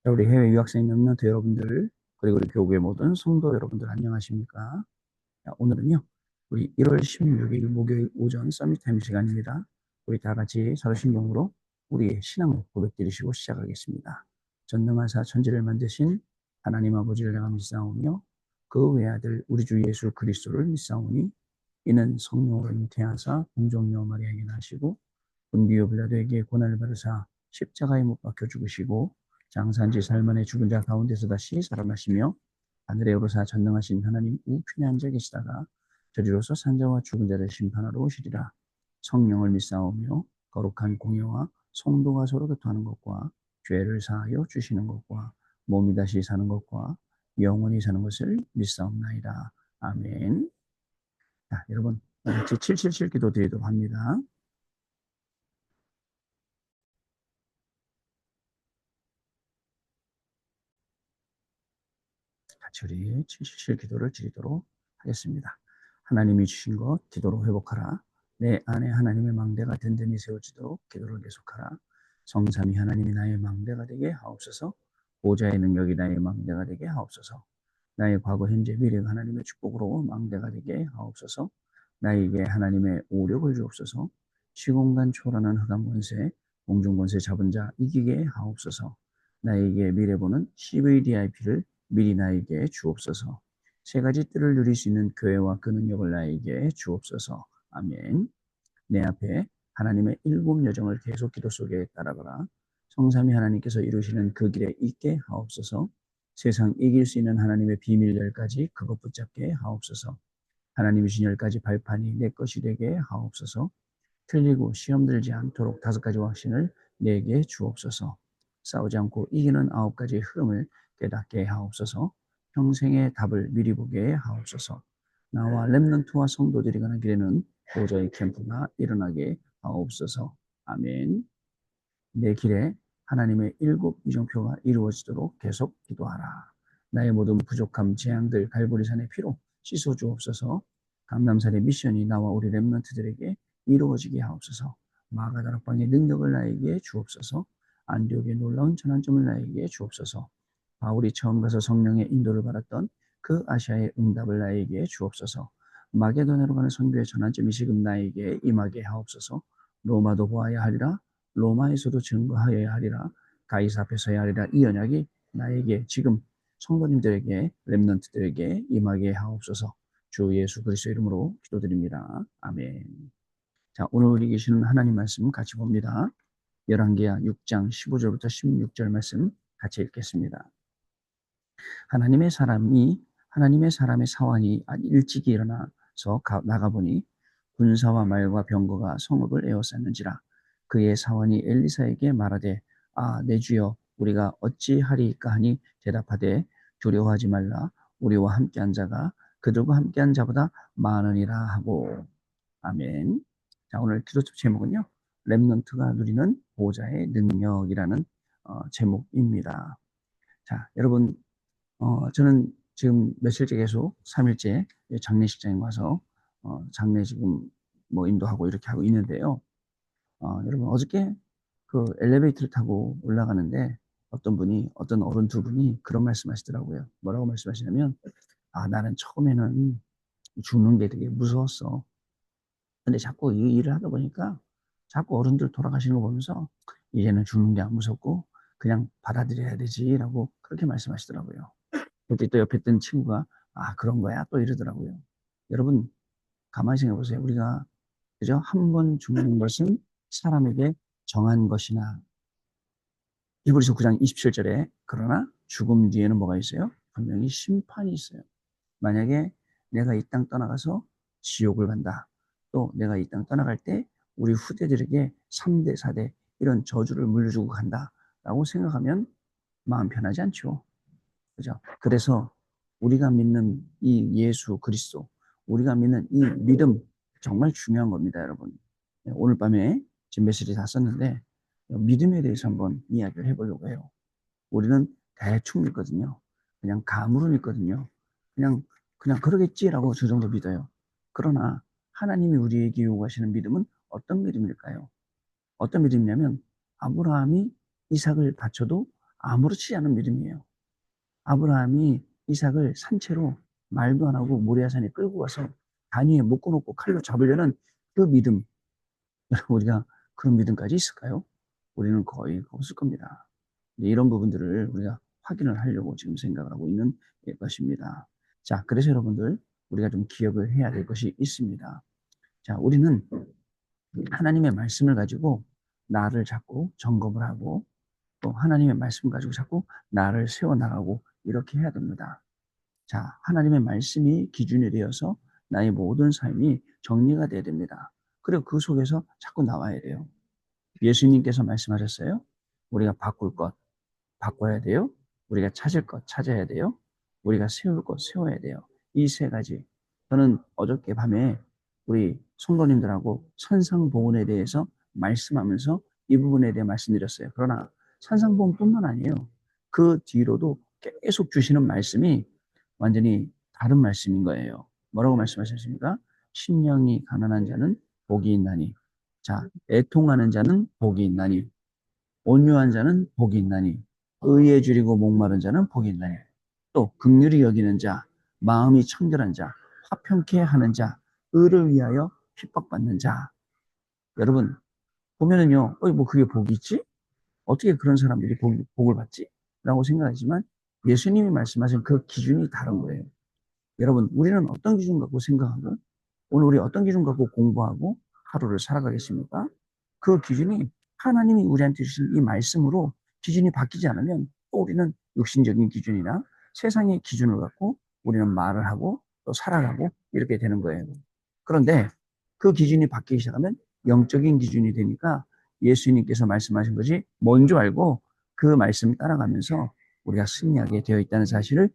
자, 우리 해외 유학생 랩런트 여러분들, 그리고 우리 교회 모든 성도 여러분들 안녕하십니까? 자, 오늘은요, 우리 1월 16일 목요일 오전 서밋타임 시간입니다. 우리 다 같이 사도신경으로 우리의 신앙을 고백드리시고 시작하겠습니다. 전능하사 천지를 만드신 하나님 아버지를 내가 믿사오며 그 외아들 우리 주 예수 그리스도를 믿사오니 이는 성령으로 잉태하사 공종녀 마리아에게 나시고 본디오 빌라도에게 고난을 받으사 십자가에 못 박혀 죽으시고 장사한지 살만에 죽은 자 가운데서 다시 살아나시며 하늘에 오르사 전능하신 하나님 우편에 앉아 계시다가 저리로서 산자와 죽은 자를 심판하러 오시리라. 성령을 믿사오며 거룩한 공예와 성도가 서로 교통하는 것과 죄를 사하여 주시는 것과 몸이 다시 사는 것과 영원히 사는 것을 믿사옵나이다. 아멘. 자, 여러분 같이 777 기도 드리도록 합니다. 같이 우리 777 기도를 드리도록 하겠습니다. 하나님이 주신 것 기도로 회복하라. 내 안에 하나님의 망대가 든든히 세워지도록 기도를 계속하라. 성삼위 하나님이 나의 망대가 되게 하옵소서. 보좌의 능력이 나의 망대가 되게 하옵소서. 나의 과거 현재 미래가 하나님의 축복으로 망대가 되게 하옵소서. 나에게 하나님의 오력을 주옵소서. 시공간 초월하는 흑암 권세, 공중 권세 잡은 자 이기게 하옵소서. 나에게 미래 보는 CVDIP를 미리 나에게 주옵소서. 세 가지 뜰을 누릴 수 있는 교회와 그 능력을 나에게 주옵소서. 아멘. 내 앞에 하나님의 일곱 여정을 계속 기도 속에 따라가라. 성삼위 하나님께서 이루시는 그 길에 있게 하옵소서. 세상 이길 수 있는 하나님의 비밀 10가지 그것 붙잡게 하옵소서. 하나님이 주신 10가지 발판이 내 것이 되게 하옵소서. 틀리고 시험 들지 않도록 5가지 확신을 내게 주옵소서. 싸우지 않고 이기는 9가지의 흐름을 깨닫게 하옵소서. 평생의 답을 미리 보게 하옵소서. 나와 렘넌트와 성도들이 가는 길에는 보좌의 캠프가 일어나게 하옵소서. 아멘. 내 길에 하나님의 7 이정표가 이루어지도록 계속 기도하라. 나의 모든 부족함, 재앙들 갈보리산의 피로 씻어 주옵소서. 감남산의 미션이 나와 우리 렘넌트들에게 이루어지게 하옵소서. 마가다락방의 능력을 나에게 주옵소서. 안디옥의 놀라운 전환점을 나에게 주옵소서. 바울이 처음 가서 성령의 인도를 받았던 그 아시아의 응답을 나에게 주옵소서. 마게도냐로 가는 선교의 전환점이 지금 나에게 임하게 하옵소서. 로마도 보아야 하리라. 로마에서도 증거하여야 하리라. 가이사 앞에 서야 하리라. 이 언약이 나에게 지금 성도님들에게 렘넌트들에게 임하게 하옵소서. 주 예수 그리스도 이름으로 기도드립니다. 아멘. 자, 오늘 우리 계시는 하나님 말씀 같이 봅니다. 열왕기하 6장 15절부터 16절 말씀 같이 읽겠습니다. 하나님의 사람의 사환이 일찍이 일어나서 나가보니 군사와 말과 병거가 성읍을 에워쌌는지라. 그의 사환이 엘리사에게 말하되 내 주여 우리가 어찌하리까 하니 대답하되 두려워하지 말라. 우리와 함께한 자가 그들과 함께한 자보다 많으니라 하고. 아멘. 자, 오늘 기도책 제목은요, 렘넌트가 누리는 보좌의 능력이라는 제목입니다. 자, 여러분, 저는 지금 며칠째 계속 3일째 장례식장에 와서 장례 지금 뭐 인도하고 이렇게 하고 있는데요. 여러분 어저께 그 엘리베이터를 타고 올라가는데 어떤 어른 2분이 그런 말씀하시더라고요. 뭐라고 말씀하시냐면, 나는 처음에는 죽는 게 되게 무서웠어. 근데 자꾸 이 일을 하다 보니까 자꾸 어른들 돌아가시는 거 보면서 이제는 죽는 게 안 무섭고 그냥 받아들여야 되지라고 그렇게 말씀하시더라고요. 그때 또 옆에 있던 친구가 그런 거야 또 이러더라고요. 여러분 가만히 생각해 보세요. 우리가 그죠? 한 번 죽는 것은 사람에게 정한 것이나 히브리서 9장 27절에 그러나 죽음 뒤에는 뭐가 있어요? 분명히 심판이 있어요. 만약에 내가 이 땅 떠나가서 지옥을 간다. 또 내가 이 땅 떠나갈 때 우리 후대들에게 3대, 4대 이런 저주를 물려주고 간다라고 생각하면 마음 편하지 않죠. 그죠? 그래서 우리가 믿는 이 예수 그리스도, 우리가 믿는 이 믿음 정말 중요한 겁니다, 여러분. 오늘 밤에 지금 메시지 다 썼는데 믿음에 대해서 한번 이야기를 해보려고 해요. 우리는 대충 믿거든요. 그냥 감으로 믿거든요. 그냥 그러겠지라고 저 정도 믿어요. 그러나 하나님이 우리에게 요구하시는 믿음은 어떤 믿음일까요? 어떤 믿음이냐면 아브라함이 이삭을 바쳐도 아무렇지 않은 믿음이에요. 아브라함이 이삭을 산채로 말도 안 하고 모리아산에 끌고 가서 단위에 묶어놓고 칼로 잡으려는 그 믿음. 우리가 그런 믿음까지 있을까요? 우리는 거의 없을 겁니다. 이런 부분들을 우리가 확인을 하려고 지금 생각을 하고 있는 것입니다. 자, 그래서 여러분들 우리가 좀 기억을 해야 될 것이 있습니다. 자, 우리는 하나님의 말씀을 가지고 나를 자꾸 점검을 하고 또 하나님의 말씀을 가지고 자꾸 나를 세워나가고 이렇게 해야 됩니다. 자, 하나님의 말씀이 기준이 되어서 나의 모든 삶이 정리가 돼야 됩니다. 그리고 그 속에서 자꾸 나와야 돼요. 예수님께서 말씀하셨어요. 우리가 바꿀 것 바꿔야 돼요. 우리가 찾을 것 찾아야 돼요. 우리가 세울 것 세워야 돼요. 이 세 가지. 저는 어저께 밤에 우리 성도님들하고 산상보훈에 대해서 말씀하면서 이 부분에 대해 말씀드렸어요. 그러나 산상보훈뿐만 아니에요. 그 뒤로도 계속 주시는 말씀이 완전히 다른 말씀인 거예요. 뭐라고 말씀하셨습니까? 심령이 가난한 자는 복이 있나니. 자, 애통하는 자는 복이 있나니. 온유한 자는 복이 있나니. 의에 줄이고 목마른 자는 복이 있나니. 또 긍휼히 여기는 자, 마음이 청결한 자, 화평케 하는 자, 의를 위하여 핍박받는 자. 여러분 보면은요, 뭐 그게 복이 있지? 어떻게 그런 사람들이 복을 받지? 라고 생각하지만 예수님이 말씀하신 그 기준이 다른 거예요. 여러분, 우리는 어떤 기준 갖고 생각하고 오늘 우리 어떤 기준 갖고 공부하고 하루를 살아가겠습니까? 그 기준이 하나님이 우리한테 주신 이 말씀으로 기준이 바뀌지 않으면 또 우리는 육신적인 기준이나 세상의 기준을 갖고 우리는 말을 하고 또 살아가고 이렇게 되는 거예요. 그런데 그 기준이 바뀌기 시작하면 영적인 기준이 되니까 예수님께서 말씀하신 것이 뭔 줄 알고 그 말씀을 따라가면서 우리가 승리하게 되어 있다는 사실을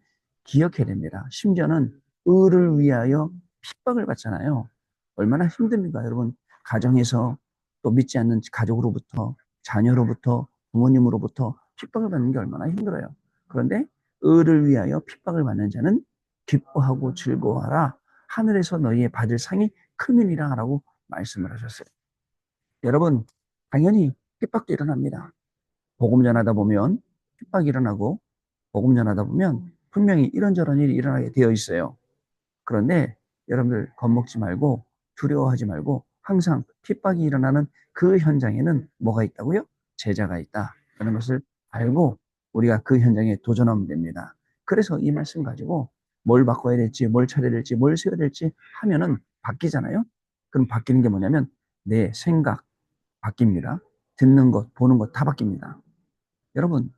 기억해야 됩니다. 심지어는 의를 위하여 핍박을 받잖아요. 얼마나 힘듭니까, 여러분? 가정에서 또 믿지 않는 가족으로부터, 자녀로부터, 부모님으로부터 핍박을 받는 게 얼마나 힘들어요. 그런데 의를 위하여 핍박을 받는 자는 기뻐하고 즐거워하라. 하늘에서 너희의 받을 상이 크니라 라고 말씀을 하셨어요. 여러분, 당연히 핍박도 일어납니다. 복음 전하다 보면 핍박이 일어나고 복음 전하다 보면 분명히 이런저런 일이 일어나게 되어 있어요. 그런데 여러분들 겁먹지 말고 두려워하지 말고 항상 핍박이 일어나는 그 현장에는 뭐가 있다고요? 제자가 있다. 그런 것을 알고 우리가 그 현장에 도전하면 됩니다. 그래서 이 말씀 가지고 뭘 바꿔야 될지, 뭘 차려야 될지, 뭘 세워야 될지 하면은 바뀌잖아요. 그럼 바뀌는 게 뭐냐면 내 생각 바뀝니다. 듣는 것, 보는 것 다 바뀝니다. 여러분,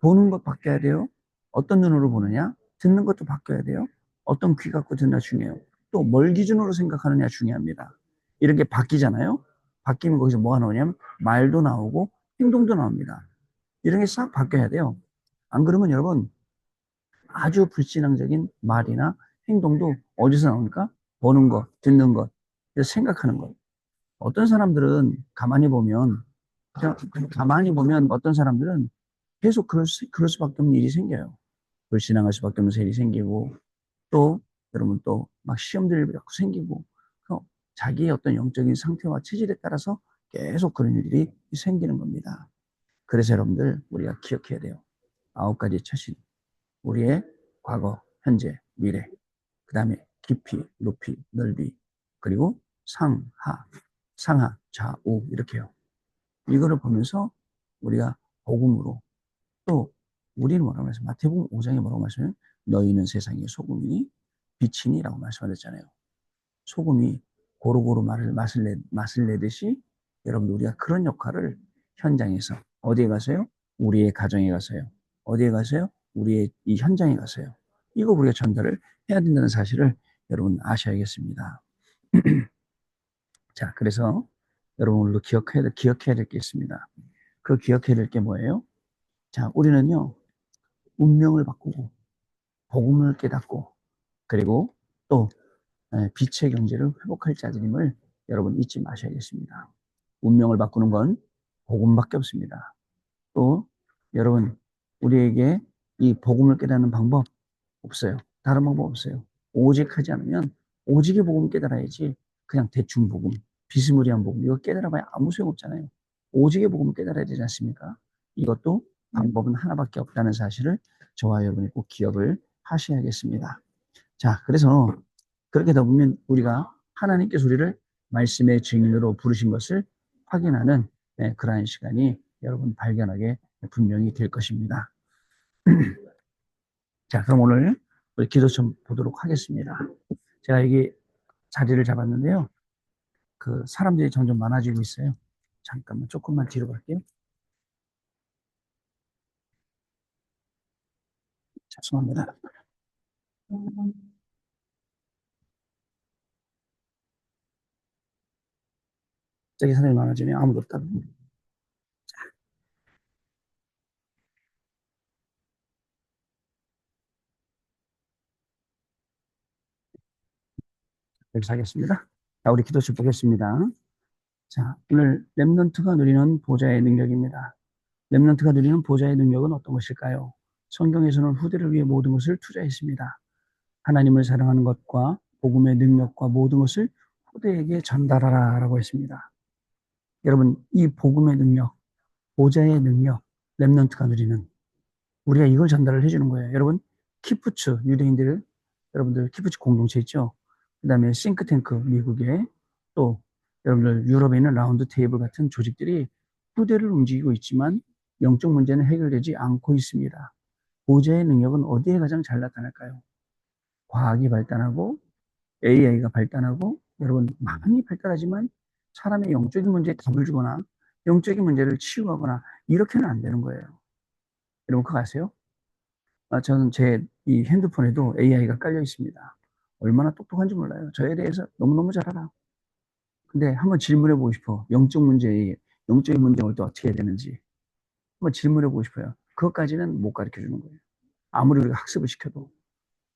보는 것 바뀌어야 돼요. 어떤 눈으로 보느냐? 듣는 것도 바뀌어야 돼요. 어떤 귀 갖고 듣느냐 중요해요. 또 뭘 기준으로 생각하느냐 중요합니다. 이런 게 바뀌잖아요. 바뀌면 거기서 뭐가 나오냐면 말도 나오고 행동도 나옵니다. 이런 게 싹 바뀌어야 돼요. 안 그러면 여러분 아주 불신앙적인 말이나 행동도 어디서 나옵니까? 보는 것, 듣는 것, 생각하는 것. 어떤 사람들은 가만히 보면 어떤 사람들은 계속 그럴 수밖에 없는 일이 생겨요. 불신앙할 수밖에 없는 일이 생기고, 또, 여러분 또 막 시험들이 자꾸 생기고, 자기의 어떤 영적인 상태와 체질에 따라서 계속 그런 일들이 생기는 겁니다. 그래서 여러분들, 우리가 기억해야 돼요. 9가지 처신. 우리의 과거, 현재, 미래. 그 다음에 깊이, 높이, 넓이. 그리고 상하, 좌우. 이렇게요. 이거를 보면서 우리가 복음으로 또 우리는 뭐라고 말씀하세요? 마태복음 5장에 뭐라고 말씀해요? 너희는 세상의 소금이니 빛이니라고 말씀하셨잖아요. 소금이 고루고루 맛을 내듯이 여러분 우리가 그런 역할을 현장에서 어디에 가서요? 우리의 가정에 가서요. 어디에 가서요? 우리의 이 현장에 가서요. 이거 우리가 전달을 해야 된다는 사실을 여러분 아셔야겠습니다. 자, 그래서 여러분 오늘도 기억해야 될 게 있습니다. 그 기억해야 될 게 뭐예요? 자, 우리는요, 운명을 바꾸고, 복음을 깨닫고, 그리고 또 빛의 경제를 회복할 자들임을 여러분 잊지 마셔야겠습니다. 운명을 바꾸는 건 복음밖에 없습니다. 또 여러분 우리에게 이 복음을 깨닫는 방법 없어요. 다른 방법 없어요. 오직 하지 않으면 오직의 복음 깨달아야지 그냥 대충 복음, 비스무리한 복음 이거 깨달아봐야 아무 소용 없잖아요. 오직의 복음 깨달아야 되지 않습니까? 이것도 방법은 하나밖에 없다는 사실을 저와 여러분이 꼭 기억을 하셔야겠습니다. 자, 그래서 그렇게 되다 보면 우리가 하나님께서 우리를 말씀의 증인으로 부르신 것을 확인하는 그러한 시간이 여러분 발견하게 분명히 될 것입니다. 자, 그럼 오늘 우리 기도 좀 보도록 하겠습니다. 제가 여기 자리를 잡았는데요. 그 사람들이 점점 많아지고 있어요. 잠깐만 조금만 뒤로 갈게요. 죄송합니다. 저기 사람이 많아지면 아무도 없다. 여기서 하겠습니다. 자, 우리 기도실 보겠습니다. 자, 오늘 렘넌트가 누리는 보좌의 능력입니다. 렘넌트가 누리는 보좌의 능력은 어떤 것일까요? 성경에서는 후대를 위해 모든 것을 투자했습니다. 하나님을 사랑하는 것과 복음의 능력과 모든 것을 후대에게 전달하라 라고 했습니다. 여러분, 이 복음의 능력, 보좌의 능력, 렘넌트가 누리는 우리가 이걸 전달을 해주는 거예요. 여러분, 키푸츠, 유대인들, 여러분들 키푸츠 공동체 있죠? 그 다음에 싱크탱크, 미국에 또 여러분들 유럽에 있는 라운드 테이블 같은 조직들이 후대를 움직이고 있지만 영적 문제는 해결되지 않고 있습니다. 보좌의 능력은 어디에 가장 잘 나타날까요? 과학이 발달하고 AI가 발달하고 여러분 많이 발달하지만 사람의 영적인 문제에 답을 주거나 영적인 문제를 치유하거나 이렇게는 안 되는 거예요. 여러분 그거 아세요? 저는 제 이 핸드폰에도 AI가 깔려 있습니다. 얼마나 똑똑한지 몰라요. 저에 대해서 너무너무 잘 알아. 근데 한번 질문해 보고 싶어. 영적인 문제를 또 어떻게 해야 되는지. 한번 질문해 보고 싶어요. 그것까지는 못 가르쳐 주는 거예요. 아무리 우리가 학습을 시켜도.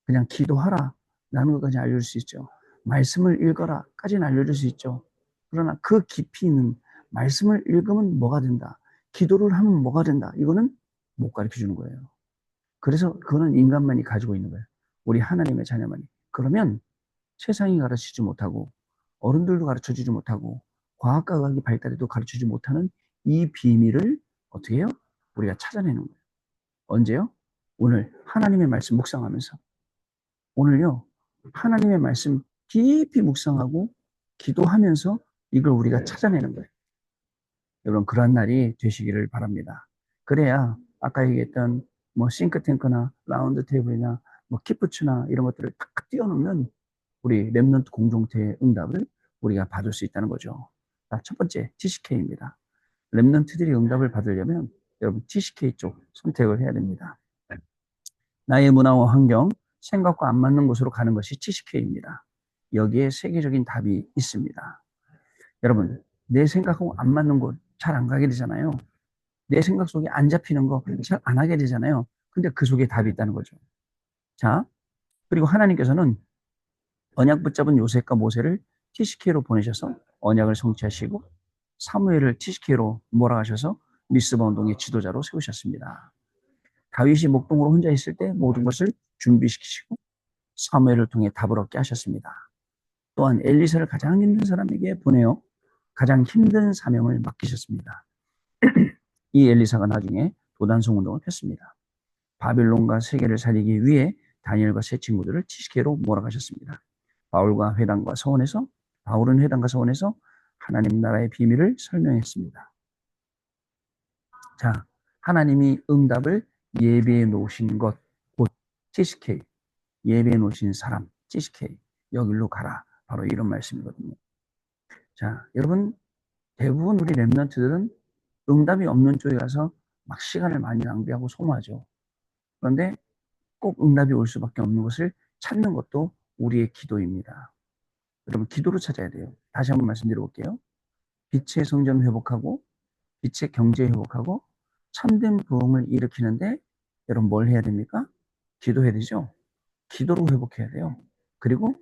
그냥 기도하라. 라는 것까지 알려줄 수 있죠. 말씀을 읽어라. 까지는 알려줄 수 있죠. 그러나 그 깊이 있는 말씀을 읽으면 뭐가 된다. 기도를 하면 뭐가 된다. 이거는 못 가르쳐 주는 거예요. 그래서 그거는 인간만이 가지고 있는 거예요. 우리 하나님의 자녀만이. 그러면 세상이 가르치지 못하고 어른들도 가르쳐주지 못하고 과학과 과학이 발달해도 가르치지 못하는 이 비밀을 어떻게 해요? 우리가 찾아내는 거예요. 언제요? 오늘 하나님의 말씀 묵상하면서. 오늘요. 하나님의 말씀 깊이 묵상하고 기도하면서 이걸 우리가 찾아내는 거예요. 여러분 그런 날이 되시기를 바랍니다. 그래야 아까 얘기했던 뭐 싱크탱크나 라운드 테이블이나 뭐 키푸츠나 이런 것들을 탁 띄워놓으면 우리 랩넌트 공동체의 응답을 우리가 받을 수 있다는 거죠. 자, 첫 번째 TCK입니다. 랩넌트들이 응답을 받으려면 여러분 TCK 쪽 선택을 해야 됩니다. 나의 문화와 환경, 생각과 안 맞는 곳으로 가는 것이 TCK입니다. 여기에 세계적인 답이 있습니다. 여러분 내 생각하고 안 맞는 곳 잘 안 가게 되잖아요. 내 생각 속에 안 잡히는 거 잘 안 하게 되잖아요. 근데 그 속에 답이 있다는 거죠. 자, 그리고 하나님께서는 언약 붙잡은 요셉과 모세를 TCK로 보내셔서 언약을 성취하시고 사무엘을 TCK로 몰아가셔서 미스바 운동의 지도자로 세우셨습니다. 다윗이 목동으로 혼자 있을 때 모든 것을 준비시키시고 사무엘을 통해 답을 얻게 하셨습니다. 또한 엘리사를 가장 힘든 사람에게 보내어 가장 힘든 사명을 맡기셨습니다. 이 엘리사가 나중에 도단성 운동을 폈습니다. 바빌론과 세계를 살리기 위해 다니엘과 세 친구들을 TCK로 몰아가셨습니다. 바울은 회당과 서원에서 하나님 나라의 비밀을 설명했습니다. 자, 하나님이 응답을 예배해 놓으신 것, 곧 TCK, 예배해 놓으신 사람, TCK, 여기로 가라. 바로 이런 말씀이거든요. 자, 여러분, 대부분 우리 랩런트들은 응답이 없는 쪽에 가서 막 시간을 많이 낭비하고 소모하죠. 그런데 꼭 응답이 올 수밖에 없는 것을 찾는 것도 우리의 기도입니다. 여러분, 기도로 찾아야 돼요. 다시 한번 말씀드려볼게요. 빛의 성전 회복하고, 빛의 경제 회복하고, 참된 부흥을 일으키는데, 여러분 뭘 해야 됩니까? 기도해야 되죠? 기도로 회복해야 돼요. 그리고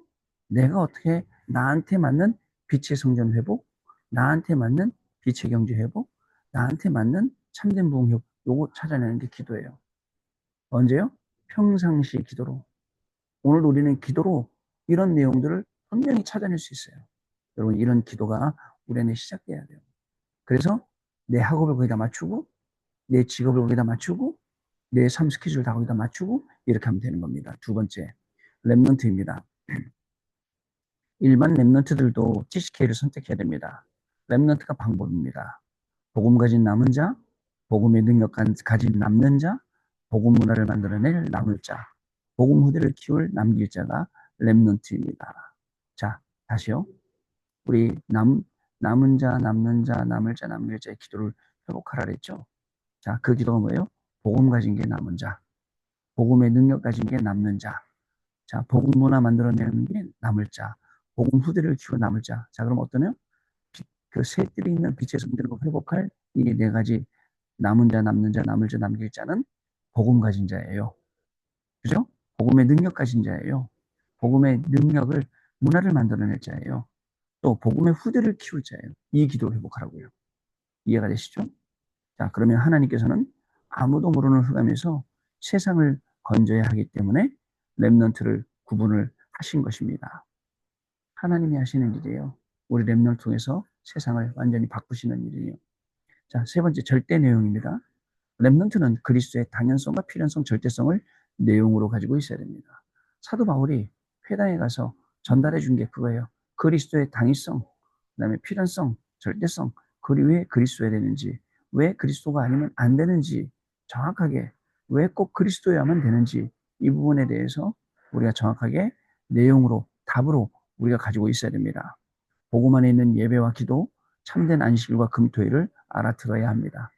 내가 어떻게 나한테 맞는 빛의 성전 회복, 나한테 맞는 빛의 경제 회복, 나한테 맞는 참된 부흥 회복, 요거 찾아내는 게 기도예요. 언제요? 평상시 기도로. 오늘 우리는 기도로 이런 내용들을 분명히 찾아낼 수 있어요. 여러분 이런 기도가 우리 안에 시작돼야 돼요. 그래서 내 학업을 거기다 맞추고 내 직업을 거기다 맞추고 내 삶 스케줄 다 거기다 맞추고 이렇게 하면 되는 겁니다. 두 번째, 랩넌트입니다. 일반 랩넌트들도 TCK를 선택해야 됩니다. 랩넌트가 방법입니다. 복음 가진 남은 자, 복음의 능력 가진 남는 자, 복음 문화를 만들어낼 남을 자, 복음 후대를 키울 남길 자가 랩넌트입니다. 자, 다시요. 우리 남은 자, 남는 자, 남을 자, 남길 자의 기도를 회복하라 그랬죠. 자, 그 기도가 뭐예요? 복음 가진 게 남은 자, 복음의 능력 가진 게 남는 자, 자, 복음 문화 만들어내는 게 남을 자, 복음 후대를 키워 남을 자. 자, 그럼 어떠냐? 그 셋들이 있는 빛의 성들을 회복할 이 네 가지 남은 자, 남는 자, 남을 자, 남길 자는 복음 가진 자예요. 그죠? 복음의 능력 가진 자예요. 복음의 능력을 문화를 만들어낼 자예요. 또 복음의 후대를 키울 자예요. 이 기도를 회복하라고요. 이해가 되시죠? 자, 그러면 하나님께서는 아무도 모르는 흑암에서 세상을 건져야 하기 때문에 렘넌트를 구분을 하신 것입니다. 하나님이 하시는 일이에요. 우리 렘넌트 통해서 세상을 완전히 바꾸시는 일이에요. 자, 세 번째 절대 내용입니다. 렘넌트는 그리스도의 당연성과 필연성, 절대성을 내용으로 가지고 있어야 됩니다. 사도 바울이 회당에 가서 전달해 준 게 그거예요. 그리스도의 당위성, 그다음에 필연성, 절대성, 그리고 왜 그리스도여야 되는지, 왜 그리스도가 아니면 안 되는지 정확하게 왜 꼭 그리스도여야만 되는지 이 부분에 대해서 우리가 정확하게 내용으로 답으로 우리가 가지고 있어야 됩니다. 복음 안에 있는 예배와 기도, 참된 안식일과 금토일을 알아들어야 합니다.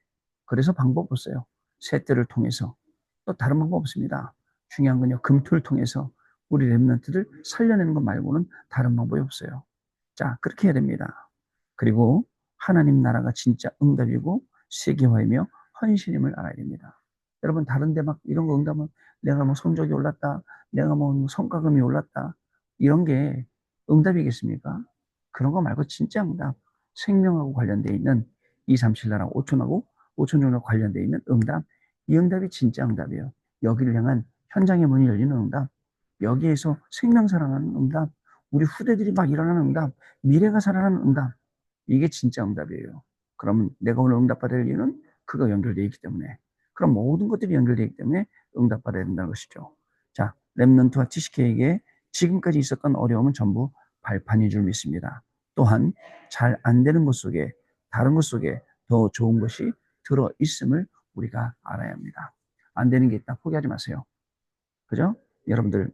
그래서 방법 없어요. 셋들을 통해서. 또 다른 방법 없습니다. 중요한 건요. 금토를 통해서 우리 렘넌트들 살려내는 것 말고는 다른 방법이 없어요. 자, 그렇게 해야 됩니다. 그리고 하나님 나라가 진짜 응답이고 세계화이며 헌신임을 알아야 됩니다. 여러분 다른 데 막 이런 거 응답은 내가 뭐 성적이 올랐다, 내가 뭐 성과금이 올랐다 이런 게 응답이겠습니까? 그런 거 말고 진짜 응답, 생명하고 관련돼 있는 2, 3, 7나라 5천하고 5천 종과 관련돼 있는 응답, 이 응답이 진짜 응답이에요. 여기를 향한 현장의 문이 열리는 응답, 여기에서 생명 살아나는 응답, 우리 후대들이 막 일어나는 응답, 미래가 살아나는 응답, 이게 진짜 응답이에요. 그러면 내가 오늘 응답받을 이유는 그거 연결되어 있기 때문에, 그럼 모든 것들이 연결되어 있기 때문에 응답받아야 된다는 것이죠. 자, 렘넌트와 TCK에게 지금까지 있었던 어려움은 전부 발판인 줄 믿습니다. 또한 잘 안 되는 것 속에 다른 것 속에 더 좋은 것이 들어 있음을 우리가 알아야 합니다. 안 되는 게 있다 포기하지 마세요. 그죠? 여러분들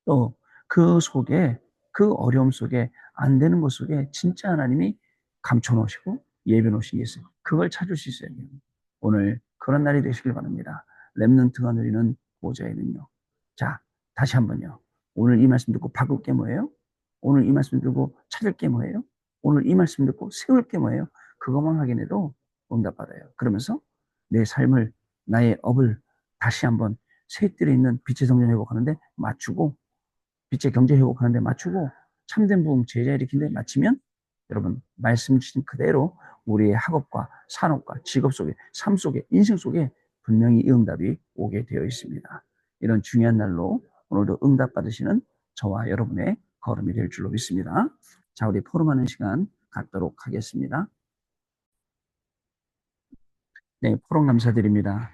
또 그 속에 그 어려움 속에 안 되는 것 속에 진짜 하나님이 감춰 놓으시고 예배 놓으신 게 있어요. 그걸 찾을 수 있어야 돼요. 오늘 그런 날이 되시길 바랍니다. 렘넌트가 누리는 보좌의 능력. 자, 다시 한번요. 오늘 이 말씀 듣고 바꿀 게 뭐예요? 오늘 이 말씀 듣고 찾을 게 뭐예요? 오늘 이 말씀 듣고 세울 게 뭐예요? 그것만 확인해도 응답받아요. 그러면서 내 삶을 나의 업을 다시 한번 셋들에 있는 빛의 성전 회복하는데 맞추고 빛의 경제 회복하는 데 맞추고 참된 부흥 제자 일으키는 데 맞추면 여러분 말씀 주신 그대로 우리의 학업과 산업과 직업 속에 삶 속에 인생 속에 분명히 이 응답이 오게 되어 있습니다. 이런 중요한 날로 오늘도 응답 받으시는 저와 여러분의 걸음이 될 줄로 믿습니다. 자, 우리 포럼하는 시간 갖도록 하겠습니다. 네, 포럼 감사드립니다.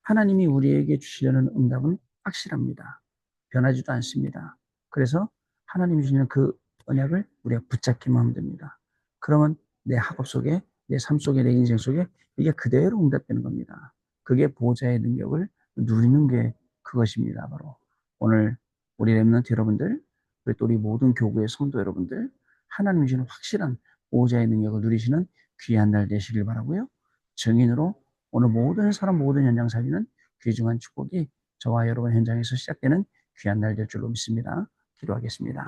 하나님이 우리에게 주시려는 응답은 확실합니다. 변하지도 않습니다. 그래서 하나님이 주시는 그 언약을 우리가 붙잡기만 하면 됩니다. 그러면 내 학업 속에, 내 삶 속에, 내 인생 속에 이게 그대로 응답되는 겁니다. 그게 보호자의 능력을 누리는 게 그것입니다. 바로 오늘 우리 렘넌트 여러분들, 그리고 또 우리 모든 교구의 성도 여러분들, 하나님이 주시는 확실한 보호자의 능력을 누리시는 귀한 날 되시길 바라고요. 증인으로 오늘 모든 사람 모든 현장 살리는 귀중한 축복이 저와 여러분 현장에서 시작되는 귀한 날 될 줄로 믿습니다. 기도하겠습니다.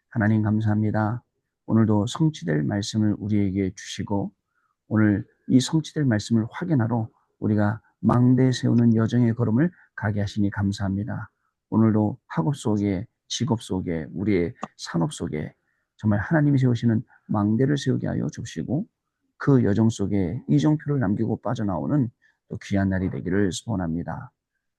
하나님 감사합니다. 오늘도 성취될 말씀을 우리에게 주시고 오늘 이 성취될 말씀을 확인하러 우리가 망대 세우는 여정의 걸음을 가게 하시니 감사합니다. 오늘도 학업 속에 직업 속에 우리의 산업 속에 정말 하나님이 세우시는 망대를 세우게 하여 주시고 그 여정 속에 이정표를 남기고 빠져나오는 또 귀한 날이 되기를 소원합니다.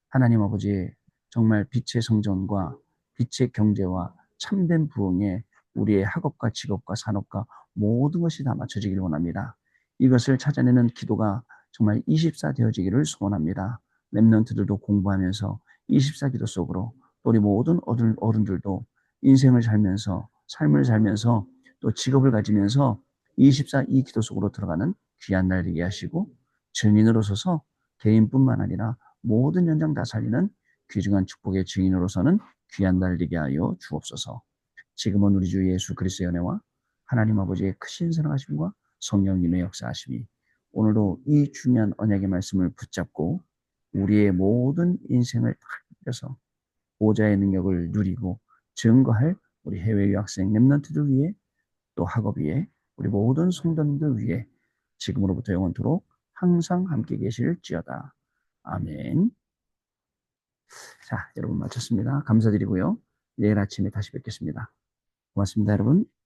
하나님 아버지 정말 빛의 성전과 빛의 경제와 참된 부흥에 우리의 학업과 직업과 산업과 모든 것이 다 맞춰지길 원합니다. 이것을 찾아내는 기도가 정말 24 되어지기를 소원합니다. 렘넌트들도 공부하면서 24 기도 속으로 또 우리 모든 어른들도 인생을 살면서 삶을 살면서 또 직업을 가지면서 24 이 기도 속으로 들어가는 귀한 날 되게 하시고 증인으로 서서 개인뿐만 아니라 모든 현장 다 살리는 귀중한 축복의 증인으로서는 귀한 날 되게 하여 주옵소서. 지금은 우리 주 예수 그리스도의 은혜와 하나님 아버지의 크신 사랑하심과 성령님의 역사하심이 오늘도 이 중요한 언약의 말씀을 붙잡고 우리의 모든 인생을 다 빌려서 보좌의 능력을 누리고 증거할 우리 해외 유학생 렘넌트들 위해 또 학업 위에 우리 모든 성도님들 위해 지금으로부터 영원토록 항상 함께 계실지어다. 아멘. 자, 여러분 마쳤습니다. 감사드리고요. 내일 아침에 다시 뵙겠습니다. 고맙습니다, 여러분.